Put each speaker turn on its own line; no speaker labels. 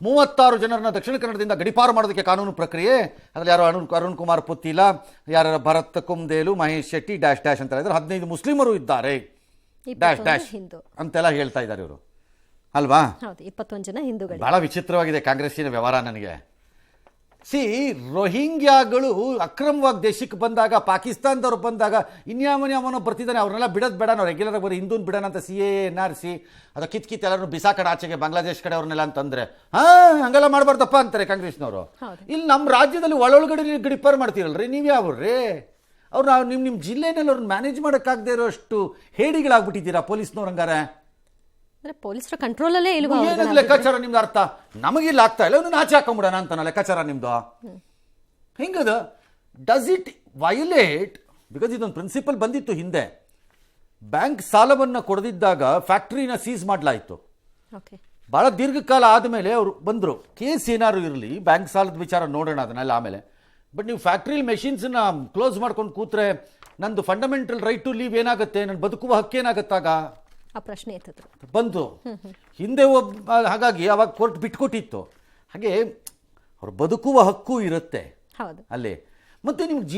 36 ಜನರನ್ನ ದಕ್ಷಿಣ ಕನ್ನಡದಿಂದ ಗಡಿಪಾರು ಮಾಡೋದಕ್ಕೆ ಕಾನೂನು ಪ್ರಕ್ರಿಯೆ. ಅದರಲ್ಲಿ ಯಾರು ಅರುಣ್ ಕುಮಾರ್ ಪುತ್ತಿಲ, ಯಾರ ಭರತ್ ಕುಮ್ದೇಲು, ಮಹೇಶ್ ಶೆಟ್ಟಿ ಡ್ಯಾಶ್ ಡ್ಯಾಶ್ ಅಂತ ಹೇಳಿದ್ರೆ 15 ಮುಸ್ಲಿಮರು ಇದ್ದಾರೆ ಡ್ಯಾಶ್ ಡ್ಯಾಶ್ ಅಂತೆಲ್ಲ ಹೇಳ್ತಾ ಇದ್ದಾರೆ ಇವರು ಅಲ್ವಾ.
21 ಜನ ಹಿಂದೂಗಳು.
ಬಹಳ ವಿಚಿತ್ರವಾಗಿದೆ ಕಾಂಗ್ರೆಸ್ಸಿನ ವ್ಯವಹಾರ ನನಗೆ. ರೋಹಿಂಗ್ಯಾಗಳು ಅಕ್ರಮವಾಗಿ ದೇಶಕ್ಕೆ ಬಂದಾಗ, ಪಾಕಿಸ್ತಾನದವ್ರು ಬಂದಾಗ ಇನ್ಯಾವನೋ ಬರ್ತಿದ್ದಾನೆ, ಅವ್ರನ್ನೆಲ್ಲ ಬಿಡೋದು ಬೇಡ, ನಾವು ರೆಗ್ಯುಲರ್ ಬರೀ ಹಿಂದೂನ್ ಬಿಡೋಣ ಅಂತ CAA NRC ಅದು ಕಿತ್ ಎಲ್ಲರೂ ಬಿಸಾ ಕಡೆ ಆಚೆಗೆ ಬಾಂಗ್ಲಾದೇಶ ಕಡೆ ಅವ್ರನ್ನೆಲ್ಲ ಅಂತಂದ್ರೆ ಹಂಗೆಲ್ಲ ಮಾಡಬಾರ್ದಪ್ಪ ಅಂತಾರೆ ಕಾಂಗ್ರೆಸ್ನವರು. ಇಲ್ಲಿ ನಮ್ಮ ರಾಜ್ಯದಲ್ಲಿ ಒಳಗಡೆ ಗಡಿಪಾರು ಮಾಡ್ತೀರಲ್ರಿ, ನೀವು ಯಾವ್ರಿ ಅವ್ರು ನಿಮ್ಮ ಜಿಲ್ಲೆನಲ್ಲಿ ಅವ್ರನ್ನ ಮ್ಯಾನೇಜ್ ಮಾಡೋಕ್ಕಾಗದೇ ಇರೋಷ್ಟು ಹೇಡಿಗಳಾಗ್ಬಿಟ್ಟಿದ್ದೀರಾ ಪೊಲೀಸ್ನವ್ರು. ಹಂಗಾರೆ
ಪೊಲೀಸರ ಕಂಟ್ರೋಲಲ್ಲೇ ಇಲ್ವಾ?
ಏನಿದೆ ಲೆಕ್ಕಾಚಾರ ನಿಮ್ದು ಅರ್ಥ? ನಮಗಿಲ್ಲ ಆಗ್ತಾ ಇಲ್ಲ, ಇನ್ನು ಆಚೆ ಹಾಕೊಂಬಿಡೋಣ ಅಂತಾನ ಲೆಕ್ಕಾಚಾರ ನಿಮ್ದು. ಹಿಂಗದ ಡಸ್ ಇಟ್ ವೈಲೇಟ್? ಬಿಕಾಸ್ ಇದೊಂದು ಪ್ರಿನ್ಸಿಪಲ್ ಬಂದಿತ್ತು ಹಿಂದೆ. ಬ್ಯಾಂಕ್ ಸಾಲವನ್ನು ಕೊಡದಿದ್ದಾಗ ಫ್ಯಾಕ್ಟ್ರಿನ ಸೀಸ್ ಮಾಡಲಾಯಿತು. ಭಾಳ ದೀರ್ಘಕಾಲ ಆದಮೇಲೆ ಅವರು ಬಂದರು, ಕೇಸ್ ಏನಾದ್ರು ಇರಲಿ, ಬ್ಯಾಂಕ್ ಸಾಲದ ವಿಚಾರ ನೋಡೋಣ ಅದನ್ನೆಲ್ಲ ಆಮೇಲೆ. ಬಟ್ ನೀವು ಫ್ಯಾಕ್ಟ್ರಿಲಿ ಮೆಷಿನ್ಸನ್ನ ಕ್ಲೋಸ್ ಮಾಡ್ಕೊಂಡು ಕೂತ್ರೆ ನಂದು ಫಂಡಮೆಂಟಲ್ ರೈಟ್ ಟು ಲೀವ್ ಏನಾಗುತ್ತೆ, ನನ್ನ ಬದುಕುವ ಹಕ್ಕೇನಾಗತ್ತಾಗ
ಆ ಪ್ರಶ್ನೆ
ಬಂತು ಹಿಂದೆ. ಹಾಗಾಗಿ ಅವಾಗ ಕೋರ್ಟ್ ಬಿಟ್ಕೊಟ್ಟಿತ್ತು. ಹಾಗೆ ಅವ್ರ ಬದುಕುವ ಹಕ್ಕು ಇರುತ್ತೆ ಅಲ್ಲಿ. ಮತ್ತೆ ನಿಮ್ಗೆ